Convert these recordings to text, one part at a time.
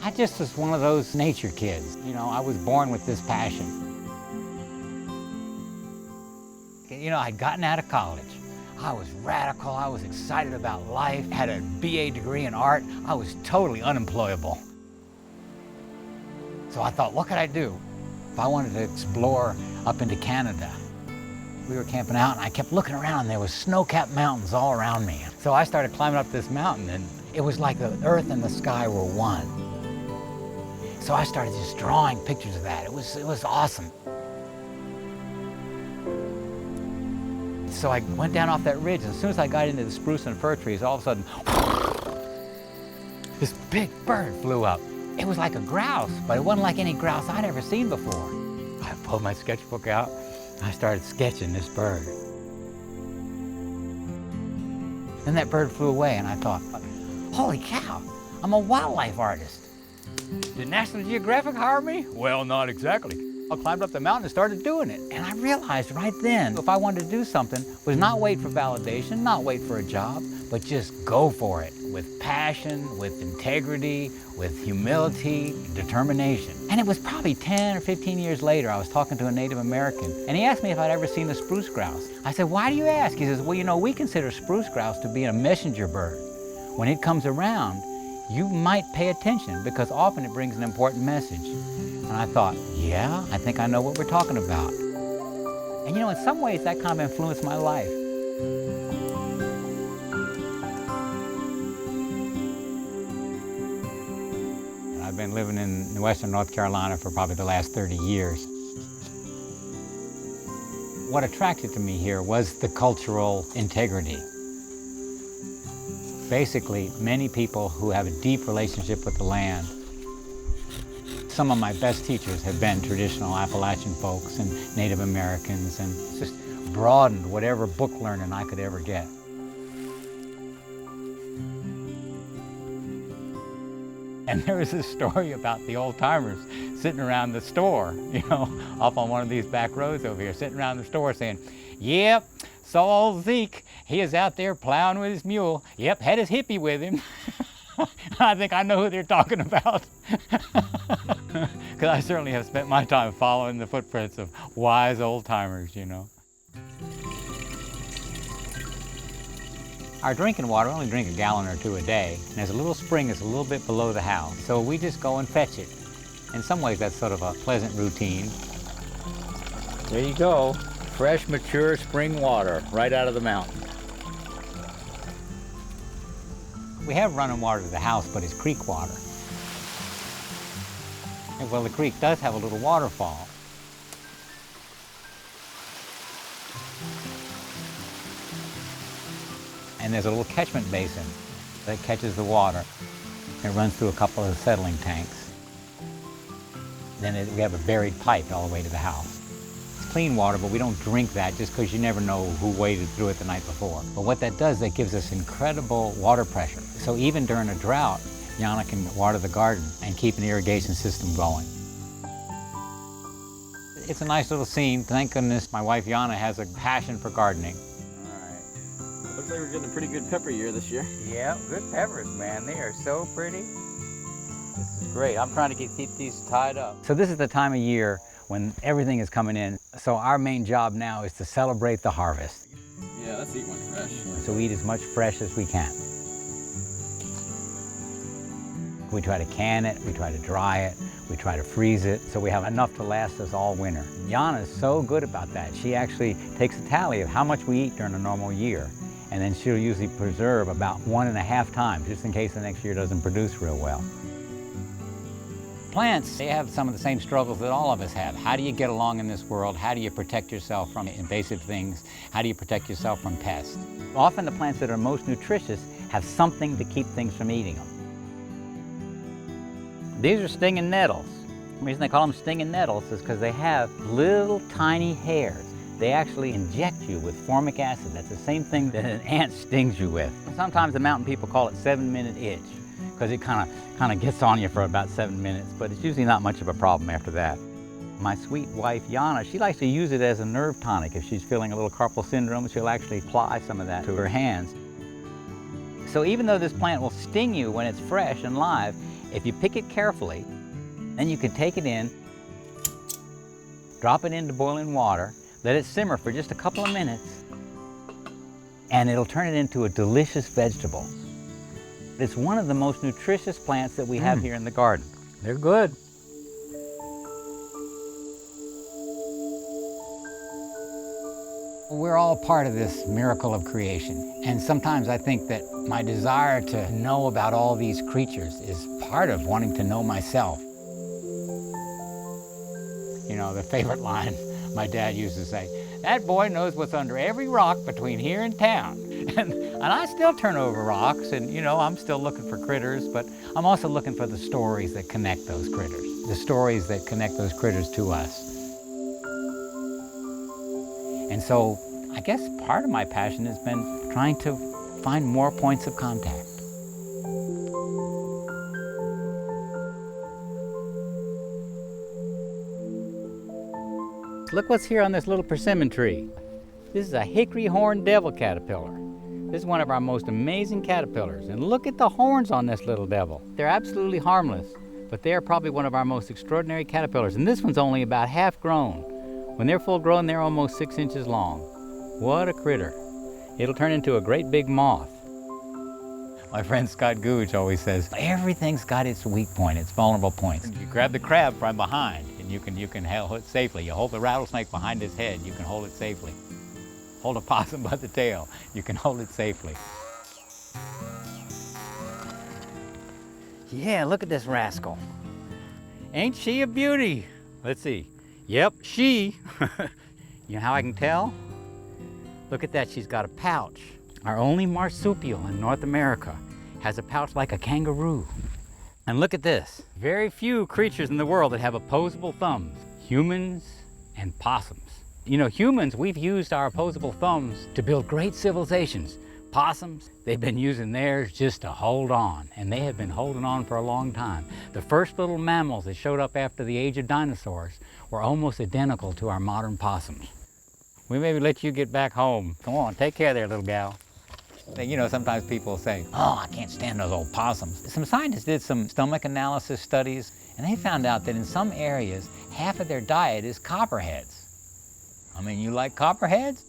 I just was one of those nature kids. You know, I was born with this passion. You know, I'd gotten out of college. I was radical, I was excited about life, had a BA degree in art. I was totally unemployable. So I thought, what could I do if I wanted to explore up into Canada? We were camping out and I kept looking around and there was snow-capped mountains all around me. So I started climbing up this mountain and it was like the earth and the sky were one. So I started just drawing pictures of that. It was awesome. So I went down off that ridge, and as soon as I got into the spruce and fir trees, all of a sudden, this big bird flew up. It was like a grouse, but it wasn't like any grouse I'd ever seen before. I pulled my sketchbook out, and I started sketching this bird. Then that bird flew away, and I thought, holy cow, I'm a wildlife artist. Did National Geographic hire me? Well, not exactly. I climbed up the mountain and started doing it. And I realized right then, if I wanted to do something, was not wait for validation, not wait for a job, but just go for it with passion, with integrity, with humility, determination. And it was probably 10 or 15 years later, I was talking to a Native American, and he asked me if I'd ever seen the spruce grouse. I said, why do you ask? He says, well, you know, we consider spruce grouse to be a messenger bird. When it comes around, you might pay attention because often it brings an important message. And I thought, yeah, I think I know what we're talking about. And you know, in some ways that kind of influenced my life. I've been living in western North Carolina for probably the last 30 years. What attracted to me here was the cultural integrity. Basically, many people who have a deep relationship with the land. Some of my best teachers have been traditional Appalachian folks and Native Americans, and just broadened whatever book learning I could ever get. And there was this story about the old timers sitting around the store, you know, off on one of these back roads over here, sitting around the store saying, yep, saw old Zeke, he is out there plowing with his mule. Yep, had his hippie with him. I think I know who they're talking about. Because I certainly have spent my time following the footprints of wise old timers, you know. Our drinking water, we only drink a gallon or two a day. And there's a little spring that's a little bit below the house. So we just go and fetch it. In some ways, that's sort of a pleasant routine. There you go. Fresh, mature spring water right out of the mountain. We have running water to the house, but it's creek water. And well, the creek does have a little waterfall. And there's a little catchment basin that catches the water. It runs through a couple of settling tanks. Then we have a buried pipe all the way to the house. It's clean water, but we don't drink that just because you never know who waded through it the night before. But what that does, that gives us incredible water pressure. So even during a drought, Yana can water the garden and keep an irrigation system going. It's a nice little scene. Thank goodness my wife Yana has a passion for gardening. Looks like we're getting a pretty good pepper year this year. Yeah, good peppers, man. They are so pretty. This is great. I'm trying to keep these tied up. So this is the time of year when everything is coming in. So our main job now is to celebrate the harvest. Yeah, let's eat one fresh. So we eat as much fresh as we can. We try to can it, we try to dry it, we try to freeze it, so we have enough to last us all winter. Yana is so good about that. She actually takes a tally of how much we eat during a normal year, and then she'll usually preserve about 1.5 times, just in case the next year doesn't produce real well. Plants, they have some of the same struggles that all of us have. How do you get along in this world? How do you protect yourself from invasive things? How do you protect yourself from pests? Often the plants that are most nutritious have something to keep things from eating them. These are stinging nettles. The reason they call them stinging nettles is because they have little tiny hairs. They actually inject you with formic acid. That's the same thing that an ant stings you with. Sometimes the mountain people call it 7-minute itch because it kind of gets on you for about 7 minutes, but it's usually not much of a problem after that. My sweet wife, Yana, she likes to use it as a nerve tonic. If she's feeling a little carpal syndrome, she'll actually apply some of that to her hands. So even though this plant will sting you when it's fresh and live, If you pick it carefully, then you can take it in, drop it into boiling water, let it simmer for just a couple of minutes, and it'll turn it into a delicious vegetable. It's one of the most nutritious plants that we have here in the garden. They're good. We're all part of this miracle of creation. And sometimes I think that my desire to know about all these creatures is part of wanting to know myself. You know, the favorite line my dad used to say, "That boy knows what's under every rock between here and town." And I still turn over rocks, and you know, I'm still looking for critters, but I'm also looking for the stories that connect those critters, the stories that connect those critters to us. And so I guess part of my passion has been trying to find more points of contact. Look what's here on this little persimmon tree. This is a hickory horned devil caterpillar. This is one of our most amazing caterpillars. And look at the horns on this little devil. They're absolutely harmless, but they are probably one of our most extraordinary caterpillars. And this one's only about half grown. When they're full grown, they're almost 6 inches long. What a critter. It'll turn into a great big moth. My friend Scott Gooch always says, everything's got its weak point, its vulnerable points. You grab the crab from behind, and you can hold it safely. You hold the rattlesnake behind his head, you can hold it safely. Hold a possum by the tail, you can hold it safely. Yeah, look at this rascal. Ain't she a beauty? Let's see. Yep, she. You know how I can tell? Look at that, she's got a pouch. Our only marsupial in North America has a pouch like a kangaroo. And look at this. Very few creatures in the world that have opposable thumbs. Humans and possums. You know, humans, we've used our opposable thumbs to build great civilizations. Possums, they've been using theirs just to hold on, and they have been holding on for a long time. The first little mammals that showed up after the age of dinosaurs were almost identical to our modern possums. We maybe let you get back home. Come on, take care there, little gal. You know, sometimes people say, oh, I can't stand those old possums. Some scientists did some stomach analysis studies, and they found out that in some areas, half of their diet is copperheads. I mean, you like copperheads?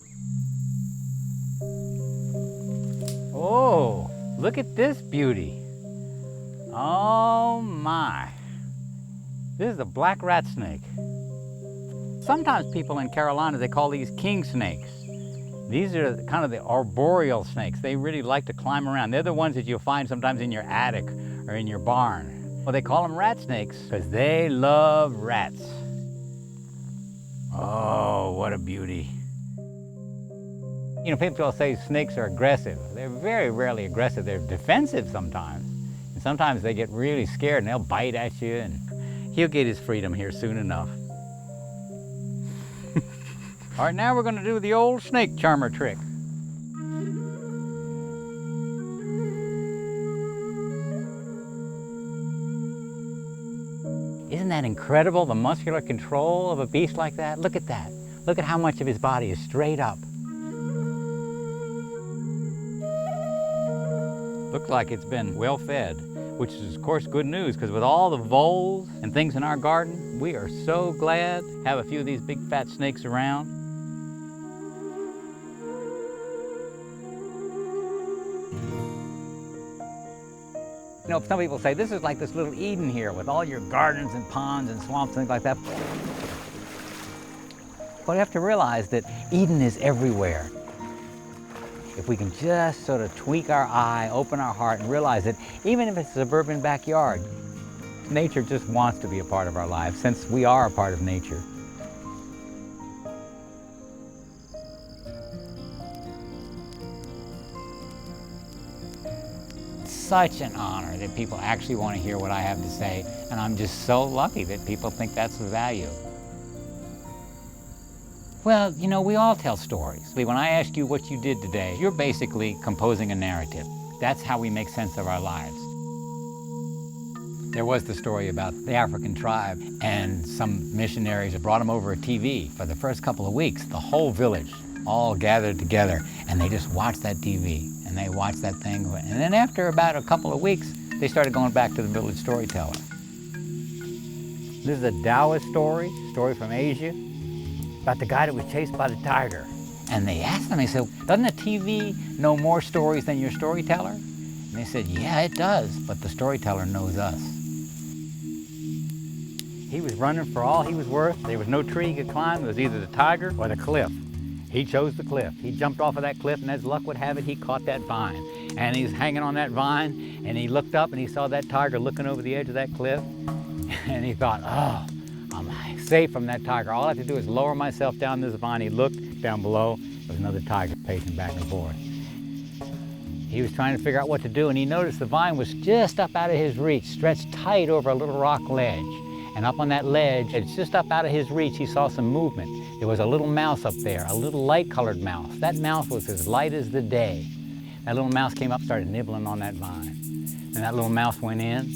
Oh, look at this beauty. Oh my. This is a black rat snake. Sometimes people in Carolina, they call these king snakes. These are kind of the arboreal snakes. They really like to climb around. They're the ones that you'll find sometimes in your attic or in your barn. Well, they call them rat snakes because they love rats. Oh, what a beauty. You know, people say snakes are aggressive. They're very rarely aggressive. They're defensive sometimes. And sometimes they get really scared and they'll bite at you, and he'll get his freedom here soon enough. All right, now we're going to do the old snake charmer trick. Isn't that incredible, the muscular control of a beast like that? Look at that. Look at how much of his body is straight up. Looks like it's been well fed, which is of course good news, because with all the voles and things in our garden, we are so glad to have a few of these big fat snakes around. You know, some people say this is like this little Eden here with all your gardens and ponds and swamps and things like that. But you have to realize that Eden is everywhere. If we can just sort of tweak our eye, open our heart, and realize that even if it's a suburban backyard, nature just wants to be a part of our lives, since we are a part of nature. Such an honor that people actually want to hear what I have to say, and I'm just so lucky that people think that's the value. Well, you know, we all tell stories. When I ask you what you did today, you're basically composing a narrative. That's how we make sense of our lives. There was the story about the African tribe, and some missionaries brought them over a TV. For the first couple of weeks, the whole village all gathered together, and they just watched that TV, and they watched that thing. And then after about a couple of weeks, they started going back to the village storyteller. This is a Taoist story from Asia, about the guy that was chased by the tiger. And they asked him, they said, doesn't the TV know more stories than your storyteller? And they said, yeah, it does, but the storyteller knows us. He was running for all he was worth. There was no tree he could climb. It was either the tiger or the cliff. He chose the cliff. He jumped off of that cliff, and as luck would have it, he caught that vine. And he was hanging on that vine, and he looked up and he saw that tiger looking over the edge of that cliff. And he thought, oh, I'm safe from that tiger. All I have to do is lower myself down this vine. He looked down below. There was another tiger pacing back and forth. He was trying to figure out what to do, and he noticed the vine was just up out of his reach, stretched tight over a little rock ledge. And up on that ledge, it's just up out of his reach, he saw some movement. There was a little mouse up there, a little light-colored mouse. That mouse was as light as the day. That little mouse came up, started nibbling on that vine. And that little mouse went in,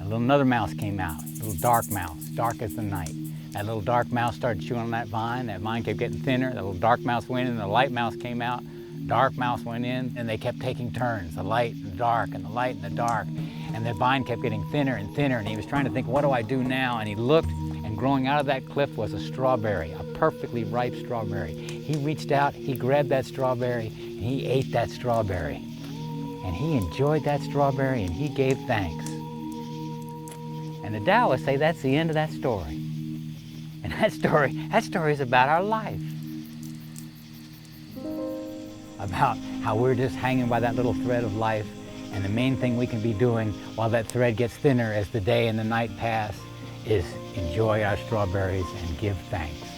and another mouse came out, a little dark mouse, dark as the night. That little dark mouse started chewing on that vine kept getting thinner. That little dark mouse went in, and the light mouse came out. Dark mouse went in, and they kept taking turns, the light and the dark, and the light and the dark. And the vine kept getting thinner and thinner, and he was trying to think, what do I do now? And he looked, and growing out of that cliff was a strawberry, a perfectly ripe strawberry. He reached out, he grabbed that strawberry, and he ate that strawberry. And he enjoyed that strawberry, and he gave thanks. And the Taoists say that's the end of that story. And that story is about our life. About how we're just hanging by that little thread of life, and the main thing we can be doing while that thread gets thinner as the day and the night pass is enjoy our strawberries and give thanks.